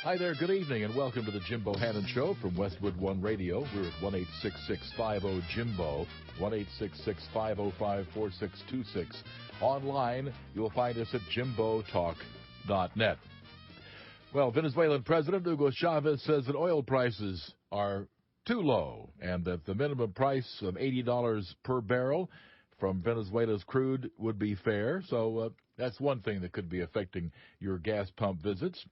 Hi there, good evening, and welcome to the Jim Bohannon Show from Westwood One Radio. We're at 1-866-50-JIMBO, 1-866-505-4626. Online, you'll find us at jimbotalk.net. Well, Venezuelan President Hugo Chavez says that oil prices are too low and that the minimum price of $80 per barrel from Venezuela's crude would be fair. So that's one thing that could be affecting your gas pump visits.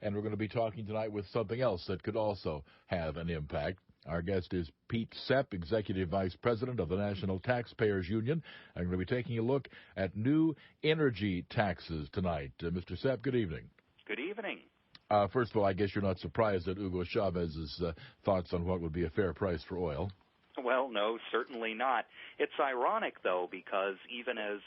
And we're going to be talking tonight with something else that could also have an impact. Our guest is Pete Sepp, Executive Vice President of the National Taxpayers Union. I'm going to be taking a look at new energy taxes tonight. Mr. Sepp, good evening. Good evening. First of all, I guess you're not surprised at Hugo Chavez's thoughts on what would be a fair price for oil. Well, no, certainly not. It's ironic, though, because even as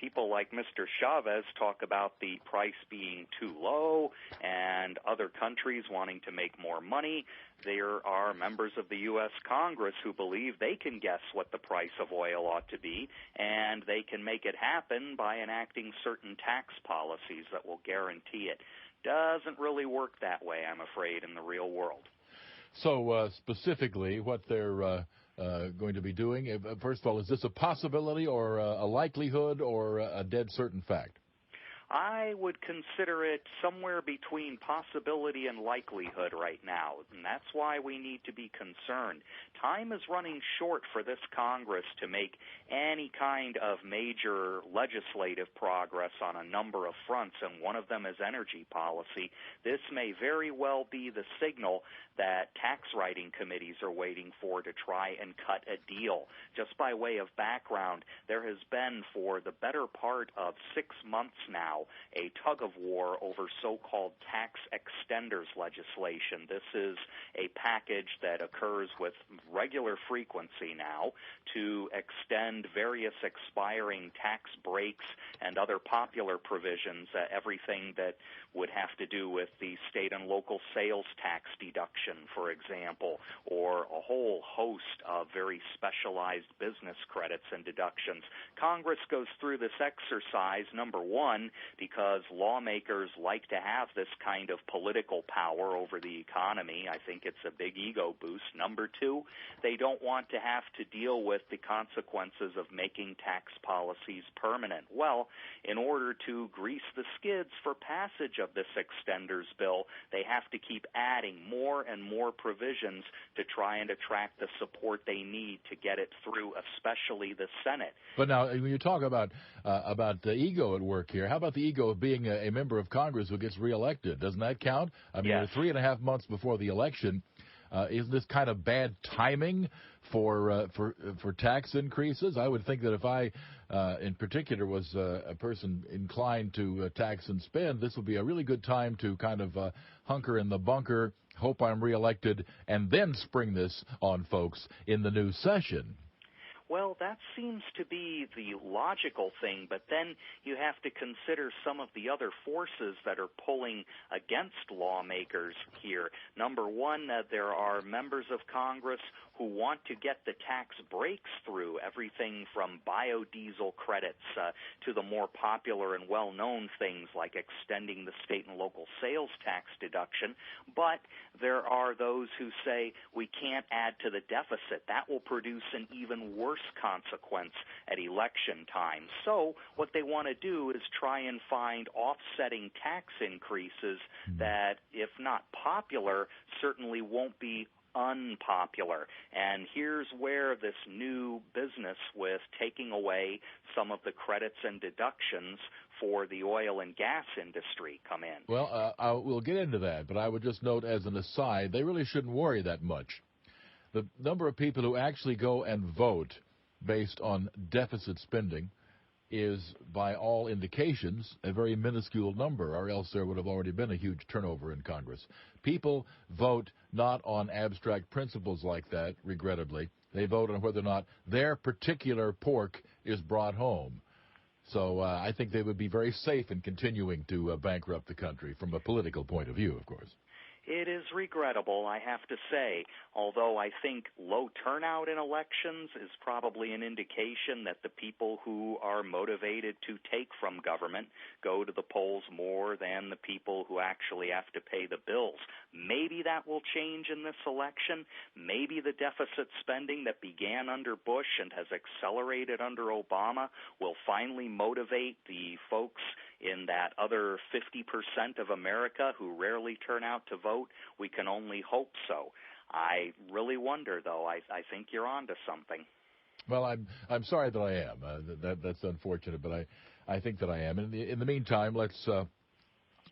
people like Mr. Chavez talk about the price being too low and other countries wanting to make more money, there are members of the U.S. Congress who believe they can guess what the price of oil ought to be, and they can make it happen by enacting certain tax policies that will guarantee it. Doesn't really work that way, I'm afraid, in the real world. So specifically, what they're going to be doing, first of all, is this a possibility or a likelihood or a dead certain fact? I would consider it somewhere between possibility and likelihood right now, and that's why we need to be concerned. Time is running short for this Congress to make any kind of major legislative progress on a number of fronts, and one of them is energy policy. This may very well be the signal that tax writing committees are waiting for to try and cut a deal. Just by way of background, there has been for the better part of 6 months now a tug-of-war over so-called tax extenders legislation. This is a package that occurs with regular frequency now to extend various expiring tax breaks and other popular provisions, everything that would have to do with the state and local sales tax deduction, for example, or a whole host of very specialized business credits and deductions. Congress goes through this exercise, number one, because lawmakers like to have this kind of political power over the economy. I think it's a big ego boost. Number two, they don't want to have to deal with the consequences of making tax policies permanent. Well, in order to grease the skids for passage of this extenders bill, they have to keep adding more and more provisions to try and attract the support they need to get it through, especially the Senate. But now, when you talk about the ego at work here, how about the ego of being a member of Congress who gets reelected? Doesn't that count? I mean, Yes. We're 3.5 months before the election. Isn't this kind of bad timing for tax increases? I would think that if I, in particular, was a person inclined to tax and spend, this would be a really good time to kind of hunker in the bunker, hope I'm reelected, and then spring this on folks in the new session. Well, that seems to be the logical thing, but then you have to consider some of the other forces that are pulling against lawmakers here. Number one, there are members of Congress who want to get the tax breaks through, everything from biodiesel credits to the more popular and well-known things like extending the state and local sales tax deduction. But there are those who say we can't add to the deficit. That will produce an even worse consequence at election time. So what they want to do is try and find offsetting tax increases that, if not popular, certainly won't be unpopular. And here's where this new business with taking away some of the credits and deductions for the oil and gas industry come in. Well, we'll get into that, but I would just note as an aside, they really shouldn't worry that much. The number of people who actually go and vote based on deficit spending is, by all indications, a very minuscule number, or else there would have already been a huge turnover in Congress. People vote not on abstract principles like that, regrettably. They vote on whether or not their particular pork is brought home. So I think they would be very safe in continuing to bankrupt the country from a political point of view, of course. It is regrettable, I have to say, although I think low turnout in elections is probably an indication that the people who are motivated to take from government go to the polls more than the people who actually have to pay the bills. Maybe that will change in this election. Maybe the deficit spending that began under Bush and has accelerated under Obama will finally motivate the folks in that other 50% of America who rarely turn out to vote. We can only hope so. I really wonder, though. I think you're onto something. Well, I'm sorry that I am. That's unfortunate, but I think that I am. In the meantime, let's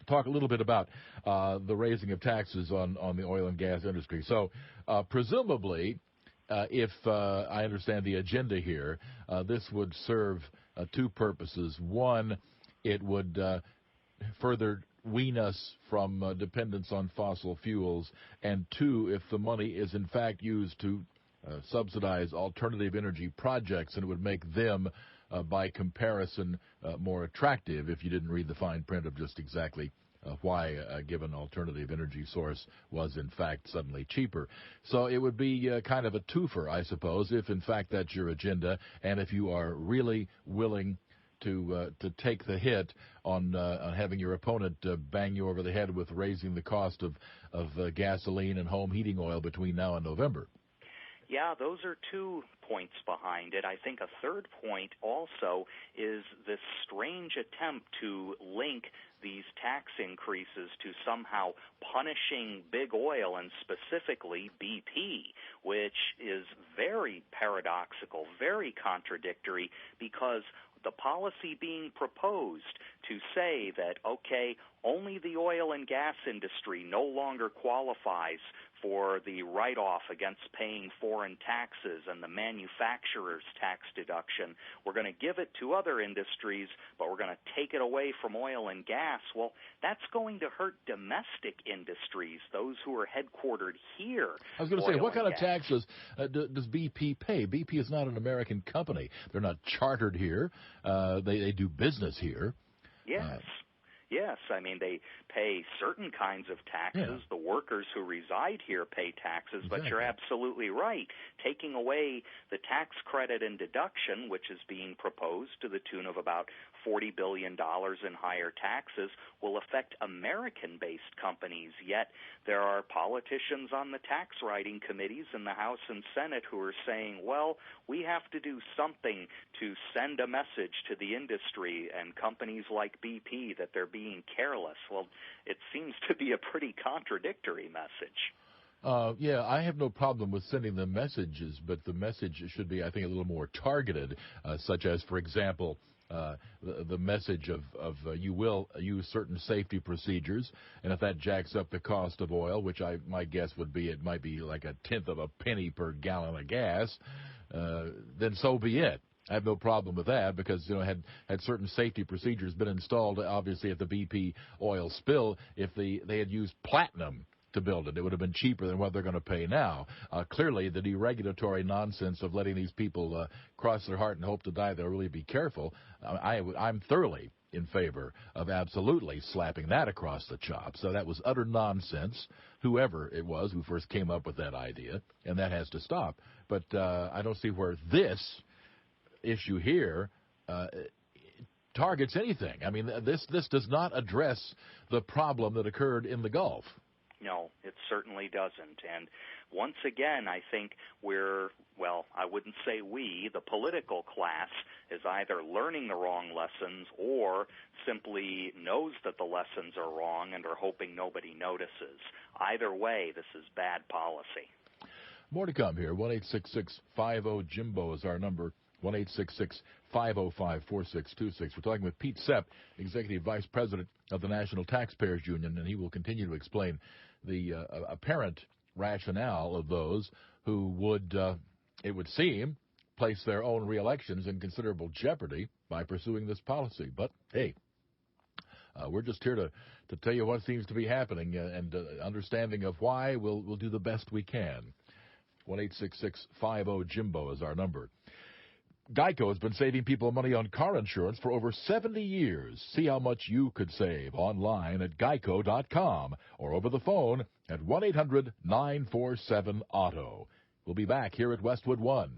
talk a little bit about the raising of taxes on the oil and gas industry. So, presumably, if I understand the agenda here, this would serve two purposes. One, it would further wean us from dependence on fossil fuels, and two, if the money is in fact used to subsidize alternative energy projects, and it would make them, by comparison, more attractive if you didn't read the fine print of just exactly why a given alternative energy source was in fact suddenly cheaper. So it would be kind of a twofer, I suppose, if in fact that's your agenda, and if you are really willing to take the hit on having your opponent bang you over the head with raising the cost of gasoline and home heating oil between now and November. Yeah, those are 2 points behind it. I think a third point also is this strange attempt to link these tax increases to somehow punishing big oil and specifically BP, which is very paradoxical, very contradictory, because the policy being proposed to say that, okay, only the oil and gas industry no longer qualifies for the write-off against paying foreign taxes and the manufacturer's tax deduction. We're going to give it to other industries, but we're going to take it away from oil and gas. Well, that's going to hurt domestic industries, those who are headquartered here. I was going to say, what kind of taxes does BP pay? BP is not an American company. They're not chartered here. They do business here. Yes. Yes, I mean, they pay certain kinds of taxes. Yeah. The workers who reside here pay taxes, but you're absolutely right. Taking away the tax credit and deduction, which is being proposed to the tune of about $40 billion in higher taxes, will affect American-based companies. Yet there are politicians on the tax writing committees in the House and Senate who are saying, well, we have to do something to send a message to the industry and companies like BP that they're being careless. Well, it seems to be a pretty contradictory message. Yeah, I have no problem with sending them messages, but the message should be, I think, a little more targeted, such as, for example, the message of you will use certain safety procedures, and if that jacks up the cost of oil, which my guess would be it might be like 1/10 of a penny per gallon of gas, then so be it. I have no problem with that because, had certain safety procedures been installed, obviously, at the BP oil spill, if they had used platinum to build it, it would have been cheaper than what they're going to pay now. Clearly, the deregulatory nonsense of letting these people cross their heart and hope to die, they'll really be careful. I'm thoroughly in favor of absolutely slapping that across the chop. So that was utter nonsense, whoever it was who first came up with that idea, and that has to stop. But I don't see where this issue here targets anything. I mean, this does not address the problem that occurred in the Gulf. No, it certainly doesn't. And once again, I think I wouldn't say the political class is either learning the wrong lessons or simply knows that the lessons are wrong and are hoping nobody notices. Either way, this is bad policy. More to come here. 1-866-50-JIMBO is our number. 1-866-505-4626. We're talking with Pete Sepp, Executive Vice President of the National Taxpayers Union, and he will continue to explain the apparent rationale of those who would, it would seem, place their own reelections in considerable jeopardy by pursuing this policy. But, hey, we're just here to tell you what seems to be happening, and understanding of why we'll do the best we can. 1-866-50-JIMBO is our number. Geico has been saving people money on car insurance for over 70 years. See how much you could save online at geico.com or over the phone at 1-800-947-AUTO. We'll be back here at Westwood One.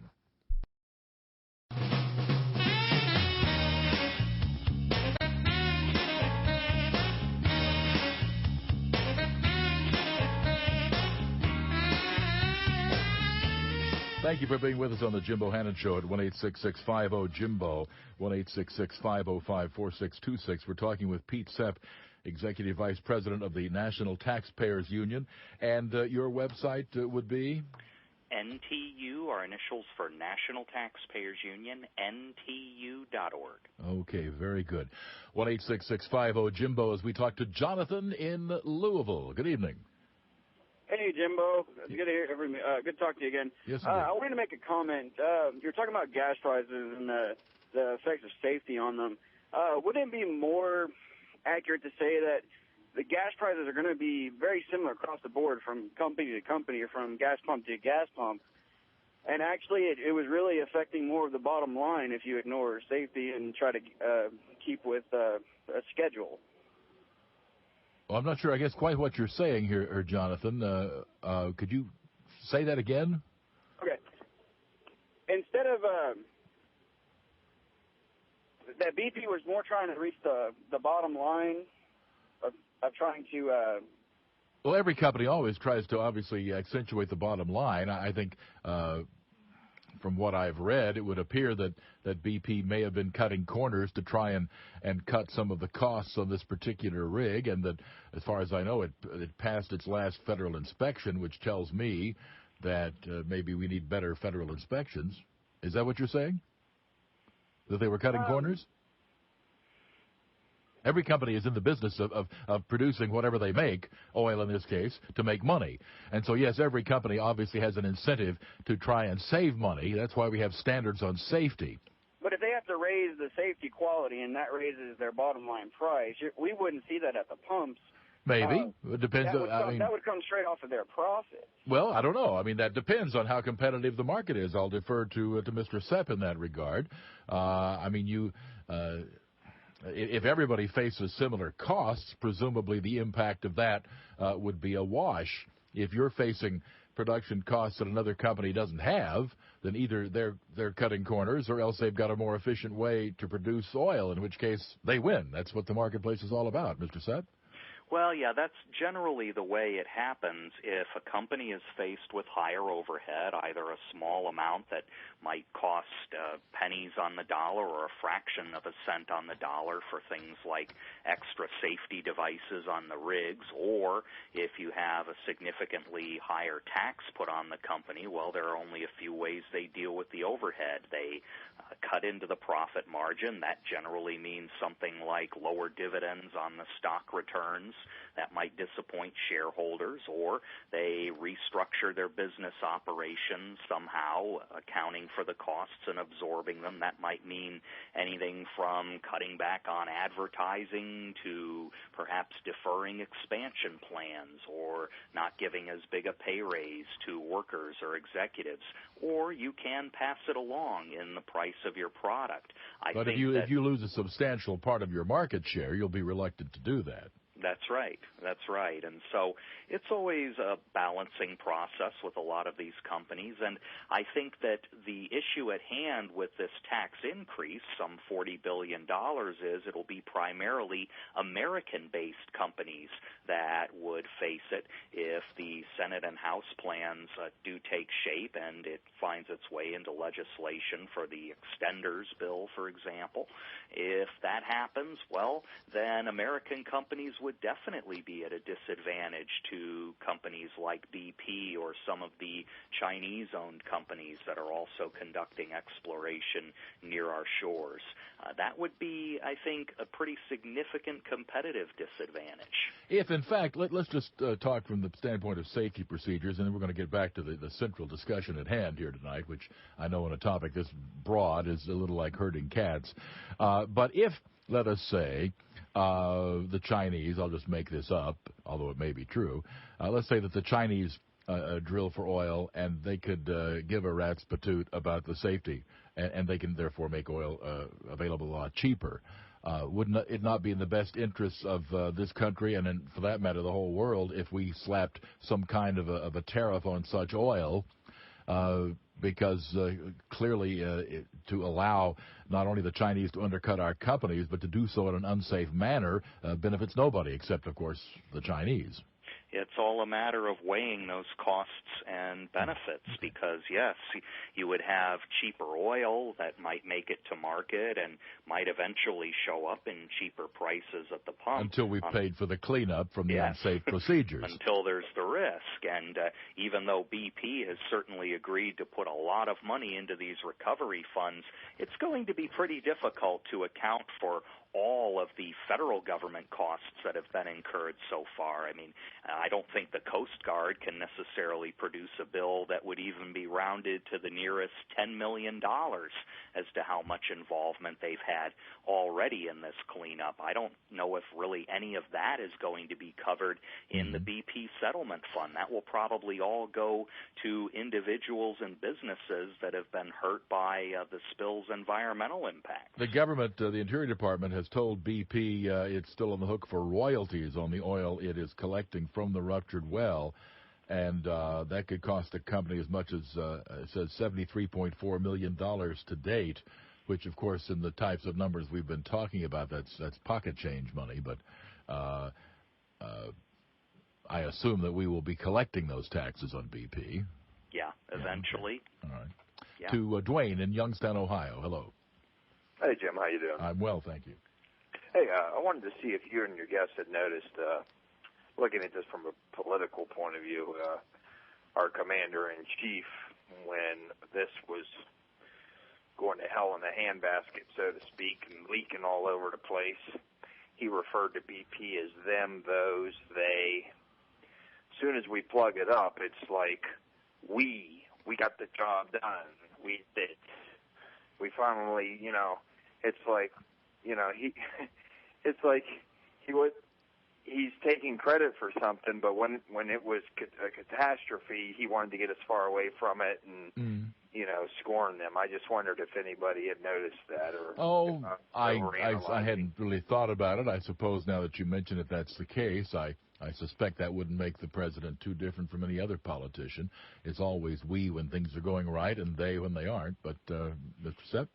Thank you for being with us on the Jim Bohannon Show at 1-866-50-JIMBO, 1-866-505-4626. We're talking with Pete Sepp, Executive Vice President of the National Taxpayers Union. And your website would be? NTU, our initials for National Taxpayers Union, NTU.org. Okay, very good. 1-866-50-JIMBO as we talk to Jonathan in Louisville. Good evening. Hey, Jimbo. It's good to hear good to talk to you again. Yes, I wanted to make a comment. You're talking about gas prices and the effects of safety on them. Wouldn't it be more accurate to say that the gas prices are going to be very similar across the board from company to company or from gas pump to gas pump? And actually, it was really affecting more of the bottom line if you ignore safety and try to keep with a schedule. Well, I'm not sure, I guess, quite what you're saying here, Jonathan. Could you say that again? Okay. Instead of that BP was more trying to reach the bottom line of trying to... Well, every company always tries to obviously accentuate the bottom line. I think from what I've read, it would appear that BP may have been cutting corners to try and cut some of the costs on this particular rig, and that, as far as I know, it passed its last federal inspection, which tells me that maybe we need better federal inspections. Is that what you're saying? That they were cutting corners? Every company is in the business of producing whatever they make, oil in this case, to make money. And so, yes, every company obviously has an incentive to try and save money. That's why we have standards on safety. But if they have to raise the safety quality and that raises their bottom line price, we wouldn't see that at the pumps. Maybe. It depends. That would come straight off of their profit. Well, I don't know. I mean, that depends on how competitive the market is. I'll defer to Mr. Sepp in that regard. If everybody faces similar costs, presumably the impact of that would be a wash. If you're facing production costs that another company doesn't have, then either they're cutting corners or else they've got a more efficient way to produce oil, in which case they win. That's what the marketplace is all about, Mr. Sepp. Well, yeah, that's generally the way it happens. If a company is faced with higher overhead, either a small amount that might cost pennies on the dollar or a fraction of a cent on the dollar for things like extra safety devices on the rigs, or if you have a significantly higher tax put on the company, well, there are only a few ways they deal with the overhead. They cut into the profit margin. That generally means something like lower dividends on the stock returns. That might disappoint shareholders, or they restructure their business operations somehow, accounting for the costs and absorbing them. That might mean anything from cutting back on advertising to perhaps deferring expansion plans or not giving as big a pay raise to workers or executives. Or you can pass it along in the price of your product. But if you lose a substantial part of your market share, you'll be reluctant to do that. That's right. That's right. And so it's always a balancing process with a lot of these companies. And I think that the issue at hand with this tax increase, some $40 billion, is it'll be primarily American-based companies that would face it if the Senate and House plans do take shape and it finds its way into legislation for the extenders bill, for example. If that happens, well, then American companies would definitely be at a disadvantage to companies like BP or some of the Chinese-owned companies that are also conducting exploration near our shores. That would be, I think, a pretty significant competitive disadvantage. If, in fact, let's just talk from the standpoint of safety procedures, and then we're going to get back to the central discussion at hand here tonight, which I know on a topic this broad is a little like herding cats. But if, let us say, the Chinese, I'll just make this up, although it may be true, let's say that the Chinese drill for oil, and they could give a rat's patoot about the safety, and they can therefore make oil available a lot cheaper. Wouldn't it not be in the best interests of this country, and for that matter the whole world, if we slapped some kind of a tariff on such oil? Because clearly to allow not only the Chinese to undercut our companies, but to do so in an unsafe manner benefits nobody except, of course, the Chinese. It's all a matter of weighing those costs and benefits because, yes, you would have cheaper oil that might make it to market and might eventually show up in cheaper prices at the pump. Until we've paid for the cleanup from the unsafe procedures. Until there's the risk. And even though BP has certainly agreed to put a lot of money into these recovery funds, it's going to be pretty difficult to account for all of the federal government costs that have been incurred so far. I mean, I don't think the Coast Guard can necessarily produce a bill that would even be rounded to the nearest $10 million as to how much involvement they've had already in this cleanup. I don't know if really any of that is going to be covered in the BP settlement fund. That will probably all go to individuals and businesses that have been hurt by the spill's environmental impact. The government, the Interior Department, has told BP it's still on the hook for royalties on the oil it is collecting from the ruptured well, and that could cost the company as much as, it says, $73.4 million to date, which, of course, in the types of numbers we've been talking about, that's pocket change money, but I assume that we will be collecting those taxes on BP. Yeah, eventually. Yeah, okay. All right. Yeah. To Dwayne in Youngstown, Ohio. Hello. Hey, Jim. How you doing? I'm well, thank you. Hey, I wanted to see if you and your guests had noticed, looking at this from a political point of view, our commander-in-chief, when this was going to hell in a handbasket, so to speak, and leaking all over the place, he referred to BP as them, those, they. As soon as we plug it up, it's like we got the job done. We did. We finally, it's like, it's like he's taking credit for something, but when it was a catastrophe, he wanted to get as far away from it and, scorn them. I just wondered if anybody had noticed that. I hadn't really thought about it. I suppose now that you mention it, that's the case. I suspect that wouldn't make the president too different from any other politician. It's always we when things are going right and they when they aren't. But, Mr. Sepp?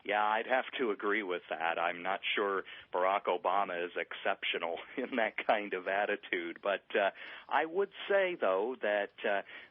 Yeah, I'd have to agree with that. I'm not sure Barack Obama is exceptional in that kind of attitude. But I would say, though, that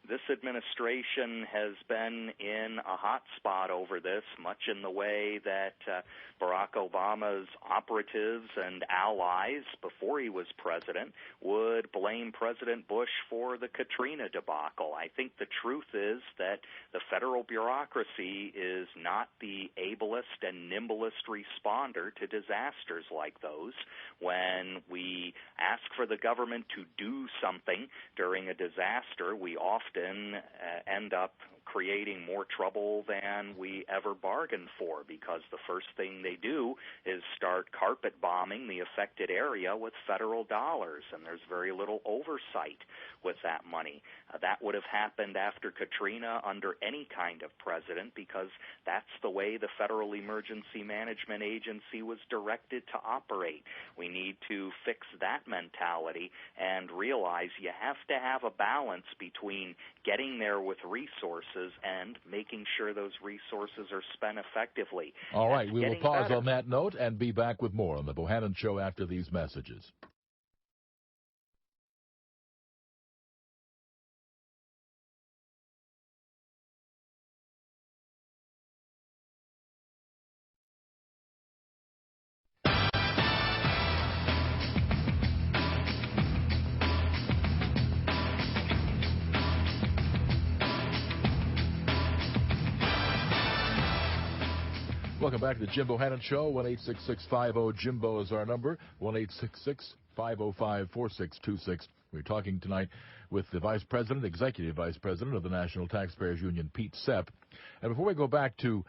this administration has been in a hot spot over this, much in the way that Barack Obama's operatives and allies before he was president would blame President Bush for the Katrina debacle. I think the truth is that the federal bureaucracy is not the ablest and nimblest responder to disasters like those. When we ask for the government to do something during a disaster, we often end up creating more trouble than we ever bargained for, because the first thing they do is start carpet bombing the affected area with federal dollars, and there's very little oversight with that money. That would have happened after Katrina under any kind of president, because that's the way the Federal Emergency Management Agency was directed to operate. We need to fix that mentality and realize you have to have a balance between getting there with resources and making sure those resources are spent effectively. All right, we will pause on that note and be back with more on the Bohannon Show after these messages. Welcome back to the Jim Bohannon Show. 1-866-50-JIMBO is our number. 1-866-505-4626. We're talking tonight with the Executive Vice President of the National Taxpayers Union, Pete Sepp. And before we go back to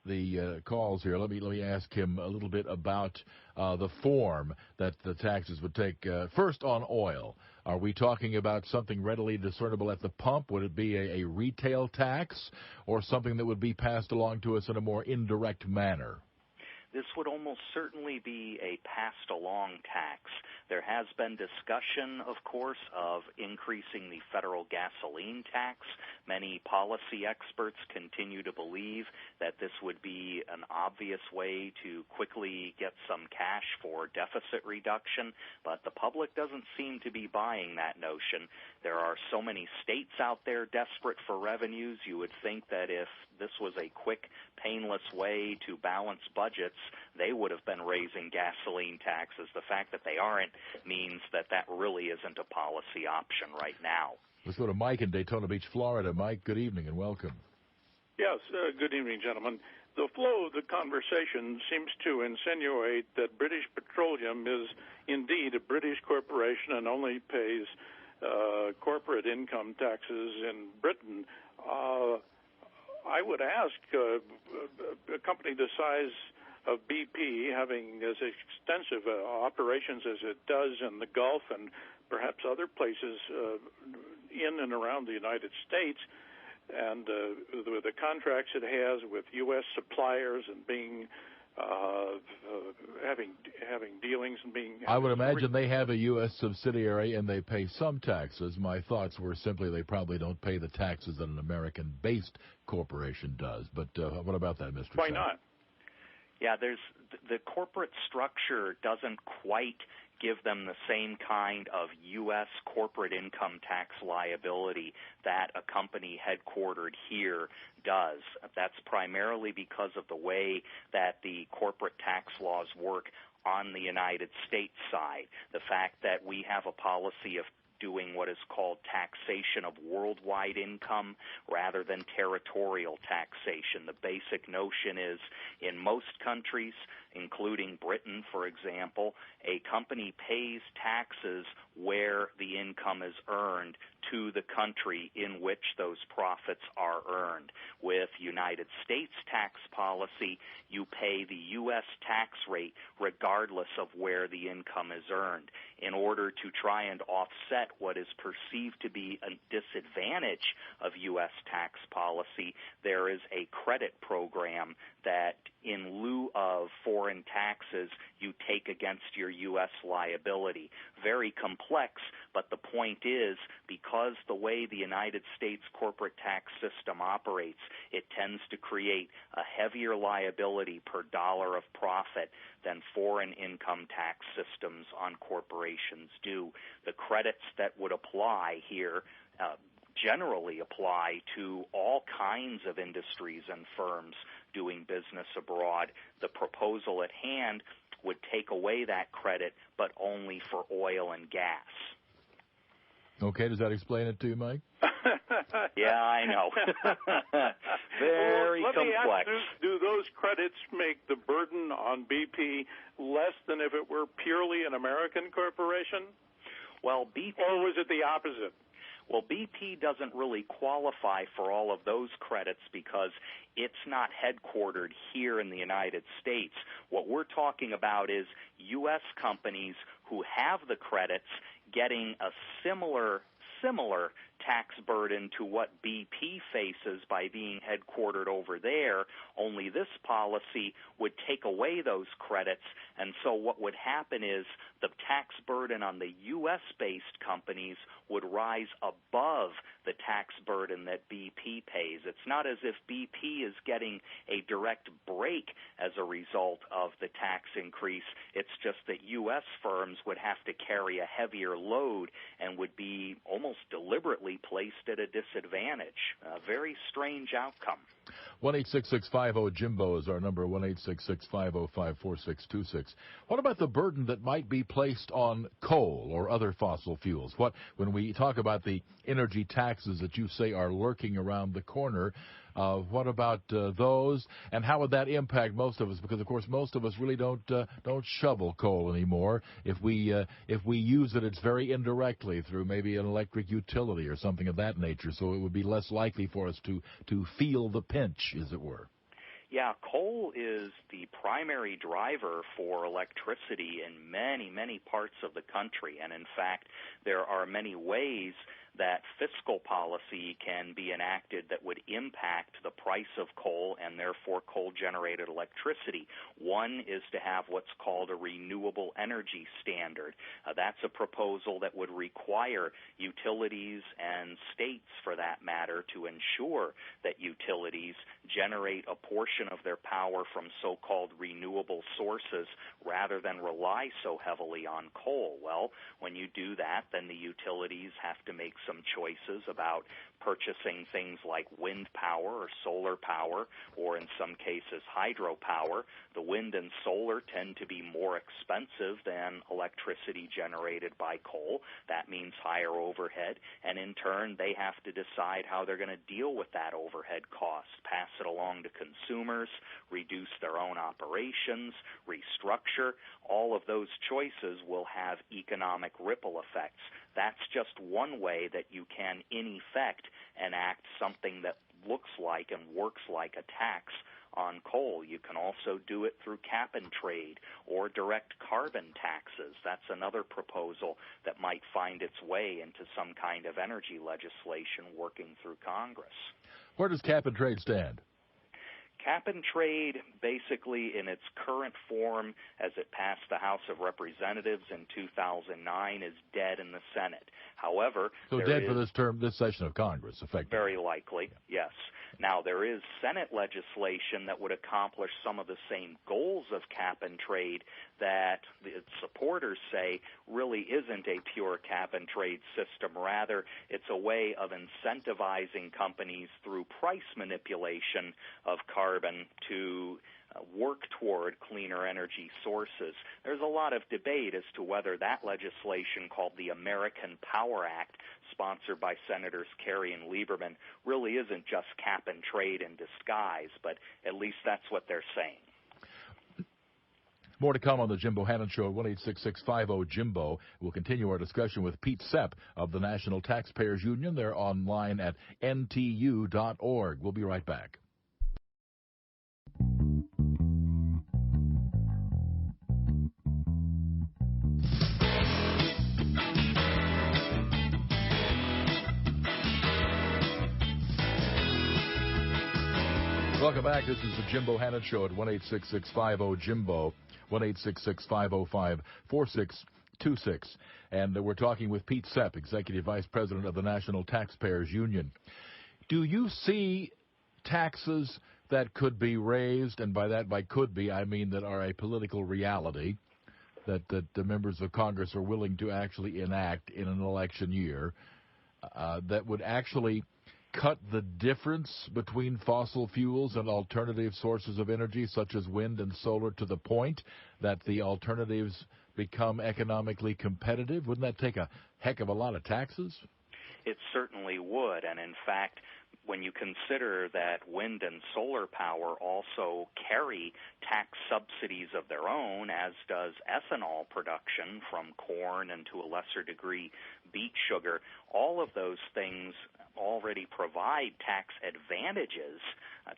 the calls here, let me ask him a little bit about the form that the taxes would take. First, on oil, are we talking about something readily discernible at the pump? Would it be a retail tax, or something that would be passed along to us in a more indirect manner? This would almost certainly be a passed-along tax. There has been discussion, of course, of increasing the federal gasoline tax. Many policy experts continue to believe that this would be an obvious way to quickly get some cash for deficit reduction, but the public doesn't seem to be buying that notion. There are so many states out there desperate for revenues. You would think that if this was a quick, painless way to balance budgets, they would have been raising gasoline taxes. The fact that they aren't means that that really isn't a policy option right now. Let's go to Mike in Daytona Beach, Florida. Mike, good evening and welcome. Yes, good evening, gentlemen. The flow of the conversation seems to insinuate that British Petroleum is indeed a British corporation and only pays corporate income taxes in Britain. I would ask a company the size of BP, having as extensive operations as it does in the Gulf and perhaps other places in and around the United States, and the contracts it has with U.S. suppliers and being having dealings and being. I would imagine they have a U.S. subsidiary and they pay some taxes. My thoughts were simply they probably don't pay the taxes that an American-based corporation does. But what about that, Mr. Why Sepp? not? Yeah, the corporate structure doesn't quite give them the same kind of U.S. corporate income tax liability that a company headquartered here does. That's primarily because of the way that the corporate tax laws work on the United States side. The fact that we have a policy of doing what is called taxation of worldwide income rather than territorial taxation. The basic notion is in most countries, including Britain, for example, a company pays taxes where the income is earned to the country in which those profits are earned. With United States tax policy, you pay the U.S. tax rate regardless of where the income is earned. In order to try and offset what is perceived to be a disadvantage of U.S. tax policy, there is a credit program that in lieu of foreign taxes, you take against your U.S. liability. Very complex, but the point is, because the way the United States corporate tax system operates, it tends to create a heavier liability per dollar of profit than foreign income tax systems on corporations do. The credits that would apply here generally apply to all kinds of industries and firms doing business abroad. The proposal at hand would take away that credit, but only for oil and gas. Okay, does that explain it to you, Mike? Yeah, I know. Very Let complex. me ask, do those credits make the burden on BP less than if it were purely an American corporation? Well, BP... Or was it the opposite? Well, BP doesn't really qualify for all of those credits because it's not headquartered here in the United States. What we're talking about is U.S. companies who have the credits getting a similar tax burden to what BP faces by being headquartered over there, only this policy would take away those credits, and so what would happen is the tax burden on the U.S.-based companies would rise above the tax burden that BP pays. It's not as if BP is getting a direct break as a result of the tax increase. It's just that U.S. firms would have to carry a heavier load and would be almost deliberately placed at a disadvantage. A very strange outcome. 1-866-50-JIMBO is our number, 1-866-505-4626. What about the burden that might be placed on coal or other fossil fuels? When we talk about the energy taxes that you say are lurking around the corner, what about those, and how would that impact most of us? Because, of course, most of us really don't shovel coal anymore. If we use it, it's very indirectly through maybe an electric utility or something of that nature, so it would be less likely for us to feel the pinch, as it were. Yeah, coal is the primary driver for electricity in many, many parts of the country. And in fact, there are many ways that fiscal policy can be enacted that would impact the price of coal and therefore coal-generated electricity. One is to have what's called a renewable energy standard. That's a proposal that would require utilities and states, for that matter, to ensure that utilities generate a portion of their power from so-called renewable sources rather than rely so heavily on coal. Well, when you do that, then the utilities have to make some choices about purchasing things like wind power or solar power, or in some cases hydropower. The wind and solar tend to be more expensive than electricity generated by coal. That means higher overhead, and in turn they have to decide how they're going to deal with that overhead cost, pass it along to consumers, reduce their own operations, restructure. All of those choices will have economic ripple effects. That's just one way that you can, in effect, enact something that looks like and works like a tax on coal. You can also do it through cap and trade or direct carbon taxes. That's another proposal that might find its way into some kind of energy legislation working through Congress. Where does cap and trade stand? Cap and trade, basically in its current form as it passed the House of Representatives in 2009, is dead in the Senate. However, so dead for this term, this session of Congress, effectively. Very likely, yes. Now, there is Senate legislation that would accomplish some of the same goals of cap and trade that its supporters say really isn't a pure cap and trade system. Rather, it's a way of incentivizing companies through price manipulation of carbon to work toward cleaner energy sources. There's a lot of debate as to whether that legislation, called the American Power Act, sponsored by Senators Kerry and Lieberman, really isn't just cap and trade in disguise, but at least that's what they're saying. More to come on the Jim Bohannon Show at 1-866-50-JIMBO. We'll continue our discussion with Pete Sepp of the National Taxpayers Union. They're online at ntu.org. We'll be right back. Welcome back. This is the Jim Bohannon Show at 1-866-50-JIMBO, 1-866-505-4626. And we're talking with Pete Sepp, Executive Vice President of the National Taxpayers Union. Do you see taxes that could be raised, and by could be, I mean that are a political reality, that the members of Congress are willing to actually enact in an election year, that would actually cut the difference between fossil fuels and alternative sources of energy, such as wind and solar, to the point that the alternatives become economically competitive? Wouldn't that take a heck of a lot of taxes? It certainly would, and in fact, when you consider that wind and solar power also carry tax subsidies of their own, as does ethanol production from corn and to a lesser degree beet sugar, all of those things already provide tax advantages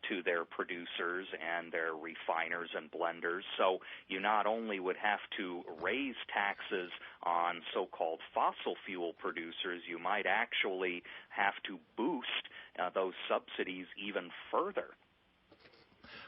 to their producers and their refiners and blenders. So you not only would have to raise taxes on so-called fossil fuel producers, you might actually have to boost those subsidies even further.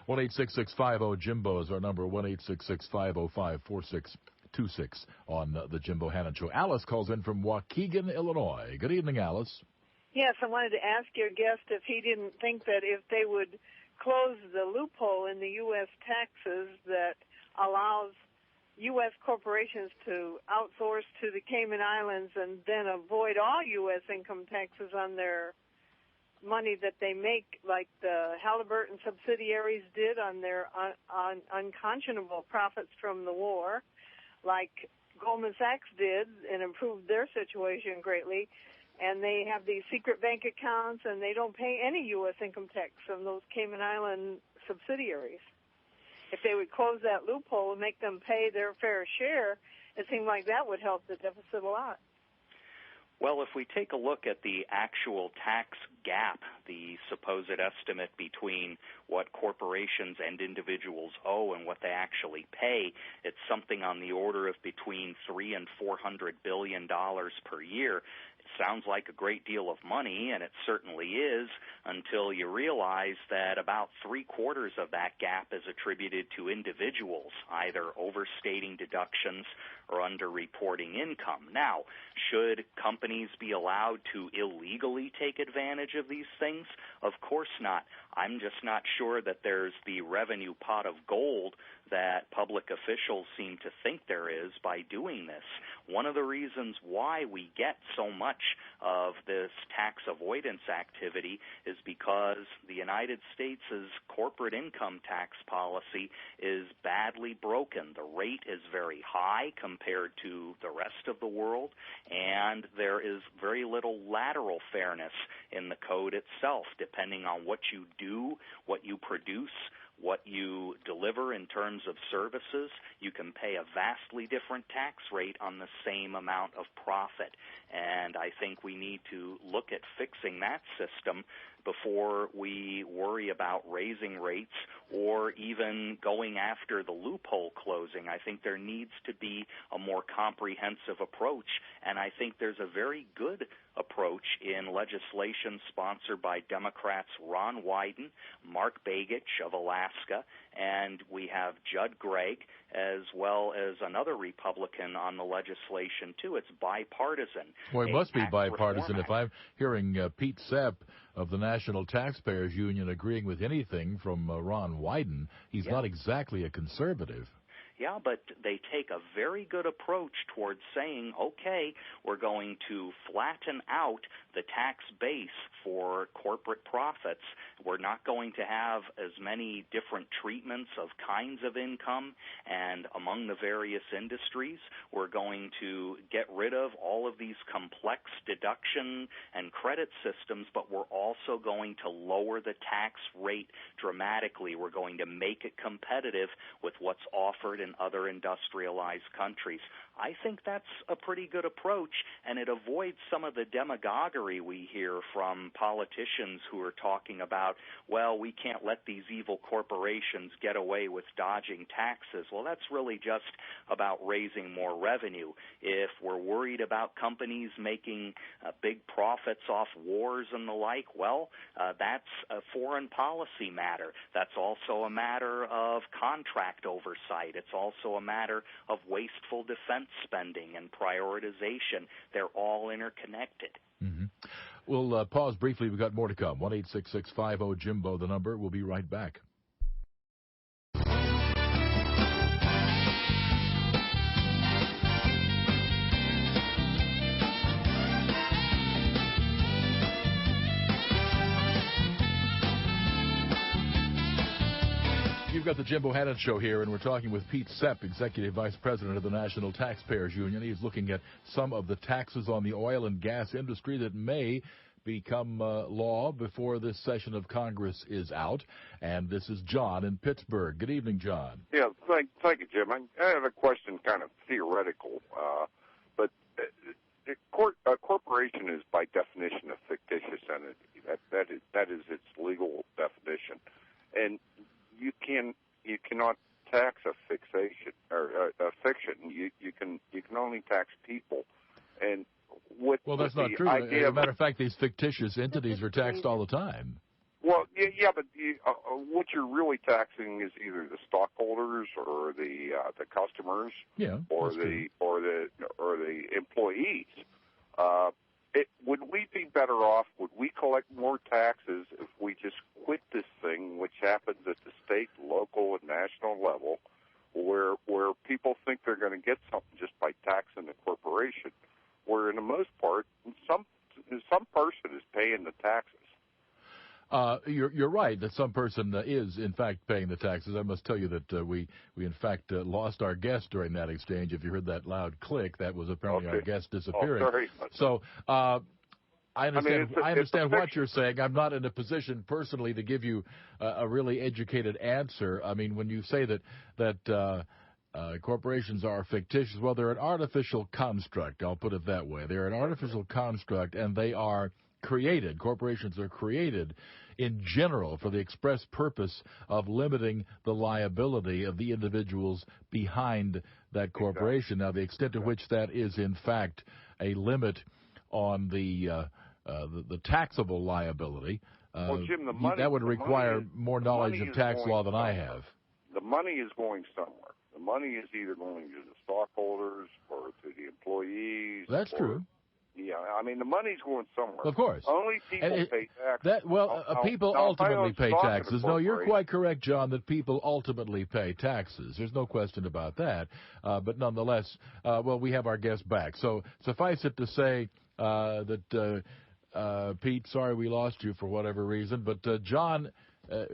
1-866-50-JIMBO is our number, 1-866-505-4626 on the Jim Bohannon Show. Alice calls in from Waukegan, Illinois. Good evening, Alice. Yes, I wanted to ask your guest if he didn't think that if they would close the loophole in the U.S. taxes that allows U.S. corporations to outsource to the Cayman Islands and then avoid all U.S. income taxes on their money that they make, like the Halliburton subsidiaries did on their unconscionable profits from the war, like Goldman Sachs did and improved their situation greatly. And they have these secret bank accounts, and they don't pay any U.S. income tax from those Cayman Island subsidiaries. If they would close that loophole and make them pay their fair share, it seemed like that would help the deficit a lot. Well, if we take a look at the actual tax gap, the supposed estimate between what corporations and individuals owe and what they actually pay, it's something on the order of between $300 and $400 billion per year. Sounds like a great deal of money, and it certainly is, until you realize that about three-quarters of that gap is attributed to individuals, either overstating deductions or underreporting income. Now, should companies be allowed to illegally take advantage of these things? Of course not. I'm just not sure that there's the revenue pot of gold that public officials seem to think there is by doing this. One of the reasons why we get so much of this tax avoidance activity is because the United States' corporate income tax policy is badly broken. The rate is very high compared to the rest of the world, and there is very little lateral fairness in the code itself, depending on what you do, what you produce, what you deliver in terms of services. You can pay a vastly different tax rate on the same amount of profit. And I think we need to look at fixing that system before we worry about raising rates or even going after the loophole closing. I think there needs to be a more comprehensive approach, and I think there's a very good approach in legislation sponsored by Democrats Ron Wyden, Mark Begich of Alaska, and we have Judd Gregg, as well as another Republican on the legislation, too. It's bipartisan. Well, it must be bipartisan if I'm hearing Pete Sepp of the National Taxpayers Union agreeing with anything from Ron Wyden. He's not exactly a conservative. Yeah, but they take a very good approach towards saying, okay, we're going to flatten out the tax base for corporate profits. We're not going to have as many different treatments of kinds of income and among the various industries. We're going to get rid of all of these complex deduction and credit systems, but we're also going to lower the tax rate dramatically. We're going to make it competitive with what's offered in other industrialized countries. I think that's a pretty good approach, and it avoids some of the demagoguery we hear from politicians who are talking about, well, we can't let these evil corporations get away with dodging taxes. Well, that's really just about raising more revenue. If we're worried about companies making big profits off wars and the like, well, that's a foreign policy matter. That's also a matter of contract oversight. It's also a matter of wasteful defense spending and prioritization. They're all interconnected. Mm-hmm. We'll pause briefly. We've got more to come. 1-866-50-JIMBO, the number. We'll be right back. You've got the Jim Bohannon Show here, and we're talking with Pete Sepp, Executive Vice President of the National Taxpayers Union. He's looking at some of the taxes on the oil and gas industry that may become law before this session of Congress is out. And this is John in Pittsburgh. Good evening, John. Yeah, thank you, Jim. I have a question, kind of theoretical, but a corporation is by definition a fictitious entity. That is its legal definition, and you cannot tax a fixation or a fiction. You can only tax people, and well, that's not true. As a matter of fact, these fictitious entities are taxed all the time. Well, yeah, but what you're really taxing is either the stockholders or the customers, or the employees. Would we be better off? Would we collect more taxes if we just quit this thing, which happens at the state, local, and national level, where people think they're going to get something just by taxing the corporation, where in the most part, some person is paying the taxes. You're right that some person is, in fact, paying the taxes. I must tell you that we in fact, lost our guest during that exchange. If you heard that loud click, that was apparently our guest disappearing. Oh, sorry. So I understand what you're saying. I'm not in a position personally to give you a really educated answer. I mean, when you say that Corporations are fictitious. Well, they're an artificial construct. I'll put it that way. They're an artificial construct, and they are created. Corporations are created in general for the express purpose of limiting the liability of the individuals behind that corporation. Now, the extent to which that is, in fact, a limit on the taxable liability, well, Jim, the money, that would require more knowledge of tax law than I have. The money is going somewhere. The money is either going to the stockholders or to the employees. That's true. Yeah, I mean, the money's going somewhere. Of course. Only people pay taxes. People ultimately pay taxes. No, you're quite correct, John, that people ultimately pay taxes. There's no question about that. But nonetheless, we have our guest back. So suffice it to say that, Pete, sorry we lost you for whatever reason, but John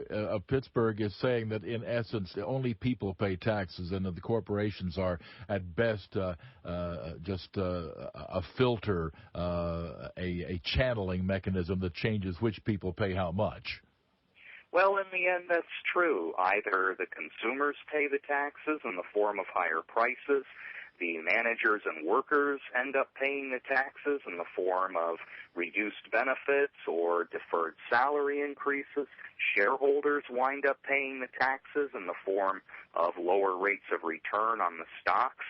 of Pittsburgh is saying that, in essence, only people pay taxes, and that the corporations are, at best, just a filter, a channeling mechanism that changes which people pay how much. Well, in the end, that's true. Either the consumers pay the taxes in the form of higher prices, the managers and workers end up paying the taxes in the form of reduced benefits or deferred salary increases. Shareholders wind up paying the taxes in the form of lower rates of return on the stocks.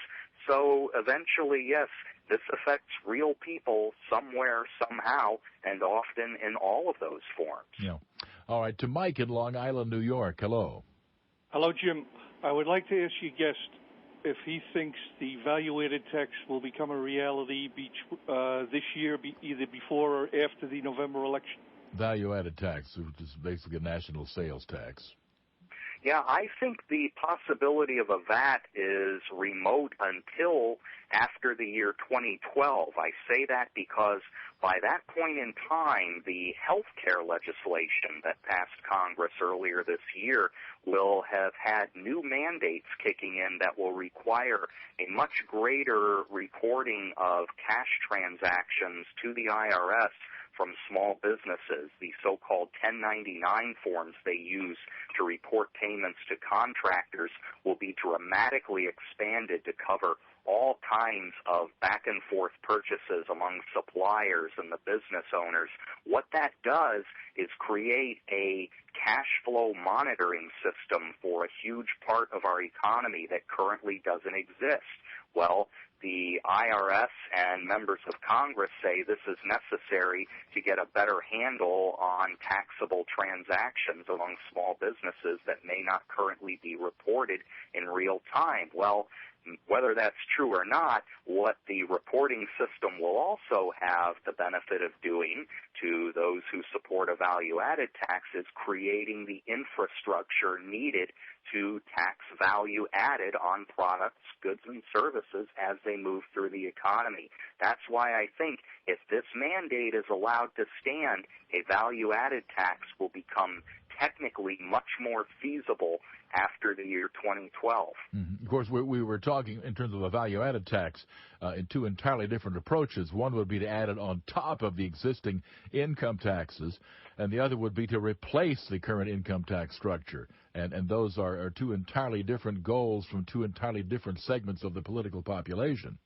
So eventually, yes, this affects real people somewhere, somehow, and often in all of those forms. Yeah. All right, to Mike in Long Island, New York. Hello. Hello, Jim. I would like to ask your guest if he thinks the value-added tax will become a reality this year, either before or after the November election. Value-added tax, which is basically a national sales tax. Yeah, I think the possibility of a VAT is remote until after the year 2012. I say that because by that point in time, the health care legislation that passed Congress earlier this year will have had new mandates kicking in that will require a much greater reporting of cash transactions to the IRS from small businesses. The so-called 1099 forms they use to report payments to contractors will be dramatically expanded to cover all kinds of back-and-forth purchases among suppliers and the business owners. What that does is create a cash flow monitoring system for a huge part of our economy that currently doesn't exist. Well, the IRS and members of Congress say this is necessary to get a better handle on taxable transactions among small businesses that may not currently be reported in real time. Well, whether that's true or not, what the reporting system will also have the benefit of doing to those who support a value-added tax is creating the infrastructure needed to tax value added on products, goods, and services as they move through the economy. That's why I think if this mandate is allowed to stand, a value-added tax will become technically much more feasible after the year 2012. Mm-hmm. Of course, we were talking in terms of a value-added tax in two entirely different approaches. One would be to add it on top of the existing income taxes, and the other would be to replace the current income tax structure. And those are two entirely different goals from two entirely different segments of the political population.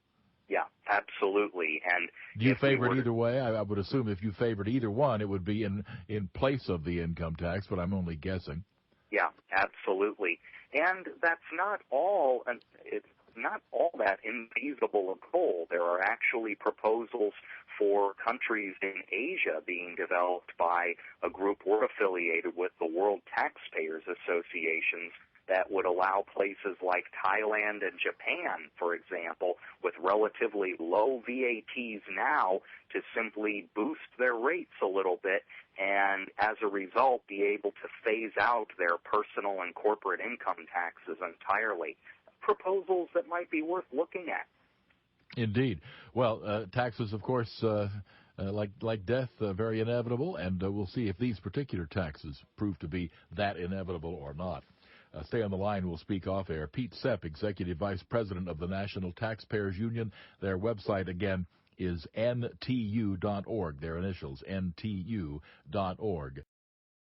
Yeah, absolutely. And do you favor it either way? I would assume if you favored either one, it would be in place of the income tax, but I'm only guessing. Yeah, absolutely. And that's not all, and it's not all that infeasible a goal. There are actually proposals for countries in Asia being developed by a group we're affiliated with, the World Taxpayers Associations, that would allow places like Thailand and Japan, for example, with relatively low VATs now to simply boost their rates a little bit and, as a result, be able to phase out their personal and corporate income taxes entirely. Proposals that might be worth looking at. Indeed. Well, taxes, of course, like death, very inevitable, and we'll see if these particular taxes prove to be that inevitable or not. Stay on the line. We'll speak off air. Pete Sepp, Executive Vice President of the National Taxpayers Union. Their website, again, is ntu.org. Their initials, ntu.org.